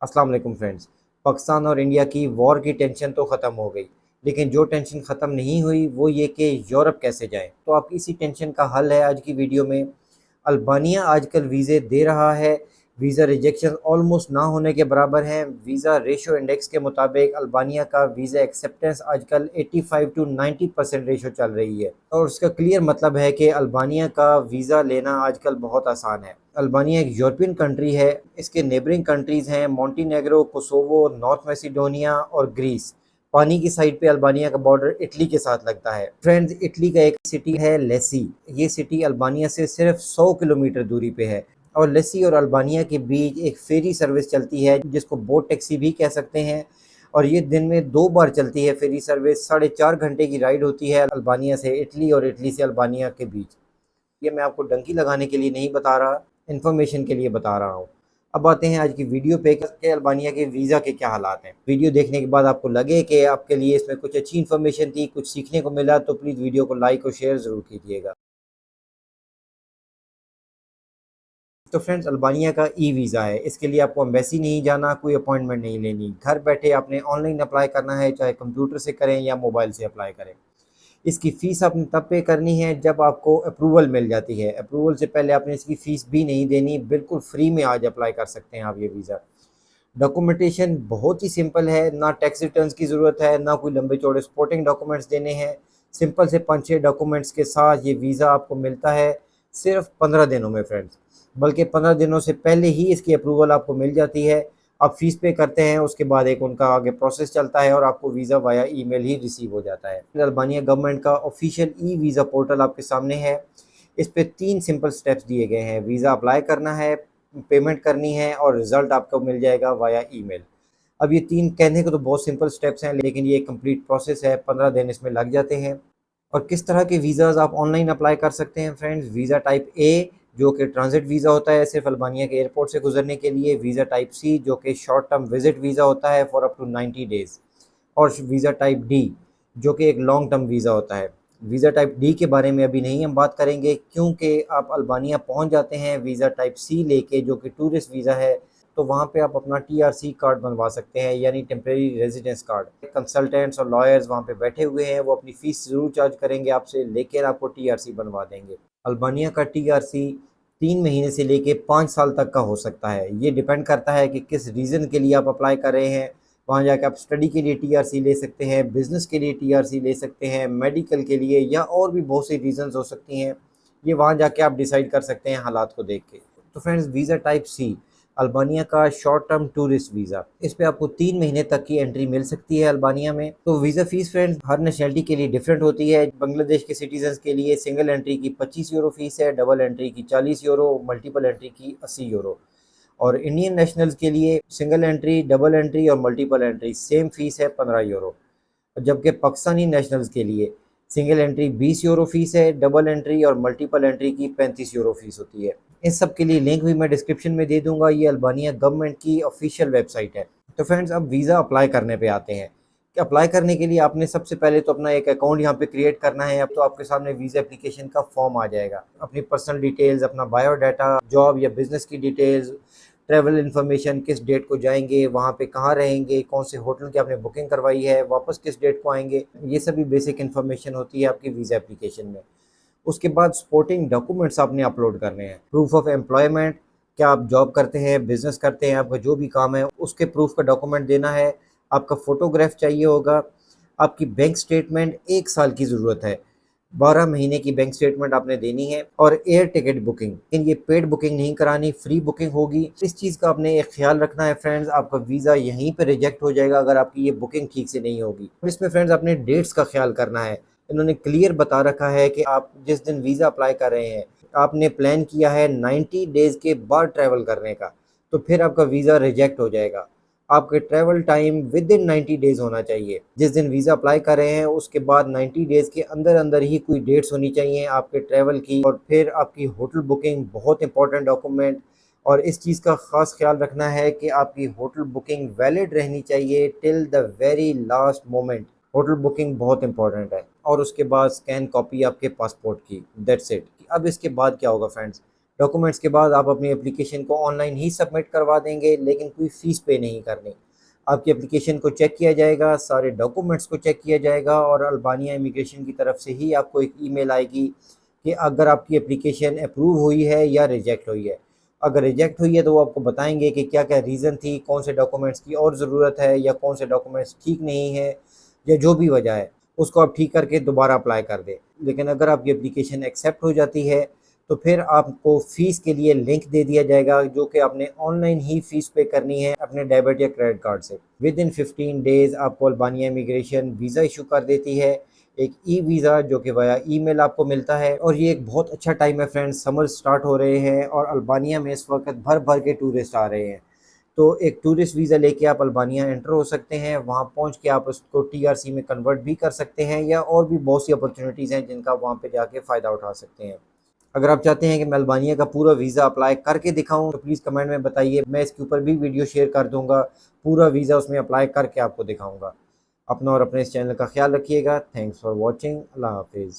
अस्सलाम वालेकुम फ्रेंड्स। पाकिस्तान और इंडिया की वॉर की टेंशन तो ख़त्म हो गई, लेकिन जो टेंशन ख़त्म नहीं हुई वो ये कि यूरोप कैसे जाएं। तो आप इसी टेंशन का हल है आज की वीडियो में। अल्बानिया आजकल वीज़े दे रहा है। वीज़ा रिजेक्शन ऑलमोस्ट ना होने के बराबर हैं। वीज़ा रेशो इंडेक्स के मुताबिक अल्बानिया का वीज़ा एक्सेप्टेंस आजकल 85 टू 90% रेशो चल रही है, और उसका क्लियर मतलब है कि अल्बानिया का वीज़ा लेना आजकल बहुत आसान है। अल्बानिया एक यूरोपियन कंट्री है। इसके नेबरिंग कंट्रीज़ हैं मोंटीनेग्रो, कोसोवो, नॉर्थ मैसिडोनिया और ग्रीस। पानी की साइड पे अल्बानिया का बॉर्डर इटली के साथ लगता है। फ्रेंड्स, इटली का एक सिटी है लेसी। ये सिटी अल्बानिया से सिर्फ 100 किलोमीटर दूरी पे है, और लेसी और अल्बानिया के बीच एक फेरी सर्विस चलती है जिसको बोट टैक्सी भी कह सकते हैं। और ये दिन में 2 बार चलती है फेरी सर्विस। 4.5 घंटे की राइड होती है अल्बानिया से इटली और इटली से अल्बानिया के बीच। ये मैं आपको डंकी लगाने के लिए नहीं बता रहा, इन्फॉर्मेशन के लिए बता रहा हूँ। अब आते हैं आज की वीडियो पे कि अल्बानिया के वीज़ा के क्या हालात हैं। वीडियो देखने के बाद आपको लगे कि आपके लिए इसमें कुछ अच्छी इन्फॉर्मेशन थी, कुछ सीखने को मिला, तो प्लीज़ वीडियो को लाइक और शेयर ज़रूर कीजिएगा। तो फ्रेंड्स, अल्बानिया का ई वीज़ा है। इसके लिए आपको एम्बेसी नहीं जाना, कोई अपॉइंटमेंट नहीं लेनी। घर बैठे आपने ऑनलाइन अप्लाई करना है, चाहे कंप्यूटर से करें या मोबाइल से अप्लाई करें। इसकी फ़ीस आपने तब पे करनी है जब आपको अप्रूवल मिल जाती है। अप्रूवल से पहले आपने इसकी फ़ीस भी नहीं देनी, बिल्कुल फ्री में आज अप्लाई कर सकते हैं आप ये वीज़ा। डॉक्यूमेंटेशन बहुत ही सिंपल है, ना टैक्स रिटर्न्स की ज़रूरत है, ना कोई लंबे चौड़े सपोर्टिंग डॉक्यूमेंट्स देने हैं। सिंपल से 5-6 डॉक्यूमेंट्स के साथ ये वीज़ा आपको मिलता है सिर्फ 15 दिनों में फ्रेंड्स। बल्कि 15 दिनों से पहले ही इसकी अप्रूवल आपको मिल जाती है। आप फ़ीस पे करते हैं, उसके बाद एक उनका आगे प्रोसेस चलता है और आपको वीज़ा वाया ईमेल ही रिसीव हो जाता है। अल्बानिया गवर्नमेंट का ऑफिशियल ई वीज़ा पोर्टल आपके सामने है। इस पे 3 सिंपल स्टेप्स दिए गए हैं। वीज़ा अप्लाई करना है, पेमेंट करनी है और रिज़ल्ट आपको मिल जाएगा वाया ईमेल। अब ये 3 कहने को तो बहुत सिंपल स्टेप्स हैं, लेकिन ये एक कंप्लीट प्रोसेस है, 15 दिन इसमें लग जाते हैं। और किस तरह के वीज़ाज़ आप ऑनलाइन अप्लाई कर सकते हैं फ्रेंड्स? वीज़ा टाइप ए, जो कि ट्रांज़िट वीज़ा होता है सिर्फ़ अल्बानिया के एयरपोर्ट से गुज़रने के लिए। वीज़ा टाइप सी, जो कि शॉर्ट टर्म विज़िट वीज़ा होता है फॉर अप टू 90 डेज़। और वीज़ा टाइप डी, जो कि एक लॉन्ग टर्म वीज़ा होता है। वीज़ा टाइप डी के बारे में अभी नहीं हम बात करेंगे, क्योंकि आप अल्बानिया पहुंच जाते हैं वीज़ा टाइप सी लेके, जो कि टूरिस्ट वीज़ा है। तो वहाँ पे आप अपना टीआरसी कार्ड बनवा सकते हैं, यानी टेम्परेरी रेजिडेंस कार्ड। कंसल्टेंट्स और लॉयर्स वहाँ पे बैठे हुए हैं, वो अपनी फ़ीस ज़रूर चार्ज करेंगे आपसे, लेकिन आपको टीआरसी बनवा देंगे। अल्बानिया का टीआरसी 3 महीने से लेके 5 साल तक का हो सकता है। ये डिपेंड करता है कि किस रीज़न के लिए आप अप्लाई कर रहे हैं। वहाँ जाके आप स्टडी के लिए टीआरसी ले सकते हैं, बिज़नेस के लिए टीआरसी ले सकते हैं, मेडिकल के लिए, या और भी बहुत सी रीज़न्स हो सकती हैं। ये वहाँ जाके आप डिसाइड कर सकते हैं हालात को देख के। तो friends, visa type C, Albania का शॉर्ट टर्म टूरिस्ट वीज़ा। इस पे आपको 3 महीने तक की एंट्री मिल सकती है अल्बानिया में। तो वीज़ा फ़ीस फ्रेंड्स हर नेशनैलिटी के लिए डिफरेंट होती है। बांग्लादेश के सिटीज़न्स के लिए सिंगल एंट्री की 25 यूरो फ़ीस है, डबल एंट्री की 40 यूरो, मल्टीपल एंट्री की 80 यूरो। और इंडियन नेशनल्स के लिए सिंगल एंट्री, डबल एंट्री और मल्टीपल एंट्री सेम फ़ीस है, 15 यूरो। जबकि पाकिस्तानी नेशनल्स के लिए सिंगल एंट्री 20 यूरो फ़ीस है, डबल एंट्री और मल्टीपल एंट्री की 35 यूरो फ़ीस होती है। इस सब के लिए लिंक भी मैं डिस्क्रिप्शन में दे दूंगा। ये अल्बानिया गवर्नमेंट की ऑफिशियल वेबसाइट है। तो फ्रेंड्स, अब वीज़ा अप्लाई करने पे आते हैं कि अप्लाई करने के लिए आपने सबसे पहले तो अपना एक अकाउंट यहाँ पे क्रिएट करना है। अब तो आपके सामने वीज़ा एप्लीकेशन का फॉर्म आ जाएगा। अपनी पर्सनल डिटेल्स, अपना बायोडाटा, जॉब या बिज़नेस की डिटेल्स, ट्रैवल इन्फॉर्मेशन, किस डेट को जाएंगे, वहाँ पे कहाँ रहेंगे, कौन से होटल की आपने बुकिंग करवाई है, वापस किस डेट को आएंगे, ये सभी बेसिक इन्फॉर्मेशन होती है आपकी वीज़ा एप्लीकेशन में। उसके बाद सपोर्टिंग डॉक्यूमेंट्स आपने अपलोड करने हैं। प्रूफ ऑफ एम्प्लॉयमेंट, क्या आप जॉब करते हैं, बिजनेस करते हैं, आपका जो भी काम है उसके प्रूफ का डॉक्यूमेंट देना है। आपका फ़ोटोग्राफ चाहिए होगा। आपकी बैंक स्टेटमेंट 1 साल की ज़रूरत है। 12 महीने की बैंक स्टेटमेंट आपने देनी है। और एयर टिकट बुकिंग, लेकिन ये पेड बुकिंग नहीं करानी, फ्री बुकिंग होगी। इस चीज़ का आपने एक ख्याल रखना है फ्रेंड्स, आपका वीज़ा यहीं पे रिजेक्ट हो जाएगा अगर आपकी ये बुकिंग ठीक से नहीं होगी। इसमें फ्रेंड्स अपने डेट्स का ख्याल करना है। इन्होंने क्लियर बता रखा है कि आप जिस दिन वीज़ा अप्लाई कर रहे हैं, आपने प्लान किया है 90 डेज़ के बाद ट्रैवल करने का, तो फिर आपका वीज़ा रिजेक्ट हो जाएगा। आपके travel time with in 90 days होना चाहिए। जिस दिन वीज़ा अप्लाई कर रहे हैं उसके बाद 90 डेज़ के अंदर अंदर ही कोई डेट्स होनी चाहिए आपके ट्रैवल की। और फिर आपकी होटल बुकिंग, बहुत इंपॉर्टेंट डॉक्यूमेंट। और इस चीज़ का ख़ास ख्याल रखना है कि आपकी होटल बुकिंग वैलिड रहनी चाहिए till the very last moment. Hotel booking बहुत इंपॉर्टेंट है। और उसके बाद स्कैन कॉपी आपके पासपोर्ट की, दैट्स इट। अब इसके बाद क्या होगा फ्रेंड्स? डॉक्यूमेंट्स के बाद आप अपनी एप्लीकेशन को ऑनलाइन ही सबमिट करवा देंगे, लेकिन कोई फ़ीस पे नहीं करनी। आपकी एप्लीकेशन को चेक किया जाएगा, सारे डॉक्यूमेंट्स को चेक किया जाएगा और अल्बानिया इमिग्रेशन की तरफ से ही आपको एक ईमेल आएगी कि अगर आपकी एप्लीकेशन अप्रूव हुई है या रिजेक्ट हुई है। अगर रिजेक्ट हुई है तो वो आपको बताएंगे कि क्या-क्या रीज़न थी, कौन से डॉक्यूमेंट्स की और ज़रूरत है या कौन से डॉक्यूमेंट्स ठीक नहीं है या जो भी वजह है, उसको आप ठीक करके दोबारा अप्लाई कर दें। लेकिन अगर आपकी एप्लीकेशन एक्सेप्ट हो जाती है, तो फिर आपको फ़ीस के लिए लिंक दे दिया जाएगा जो कि आपने ऑनलाइन ही फ़ीस पे करनी है अपने डेबिट या क्रेडिट कार्ड से। विदिन 15 डेज़ आपको अल्बानिया इमिग्रेशन वीज़ा इशू कर देती है, एक ई वीज़ा जो कि वाया ईमेल आपको मिलता है। और ये एक बहुत अच्छा टाइम है फ्रेंड्स, समर स्टार्ट हो रहे हैं और अल्बानिया में इस वक्त भर भर के टूरिस्ट आ रहे हैं। तो एक टूरिस्ट वीज़ा लेके आप अल्बानिया एंटर हो सकते हैं, वहाँ पहुँच के आप उसको टीआरसी में कन्वर्ट भी कर सकते हैं या और भी बहुत सी अपॉर्चुनिटीज़ हैं जिनका आप वहाँ पे जाके फ़ायदा उठा सकते हैं। अगर आप चाहते हैं कि मैं अल्बानिया का पूरा वीज़ा अप्लाई करके दिखाऊँ तो प्लीज़ कमेंट में बताइए, मैं इसके ऊपर भी वीडियो शेयर कर दूँगा, पूरा वीज़ा उसमें अप्लाई करके आपको दिखाऊँगा। अपना और अपने इस चैनल का ख़्याल रखिएगा। Thanks for watching. अल्लाह हाफ़िज़।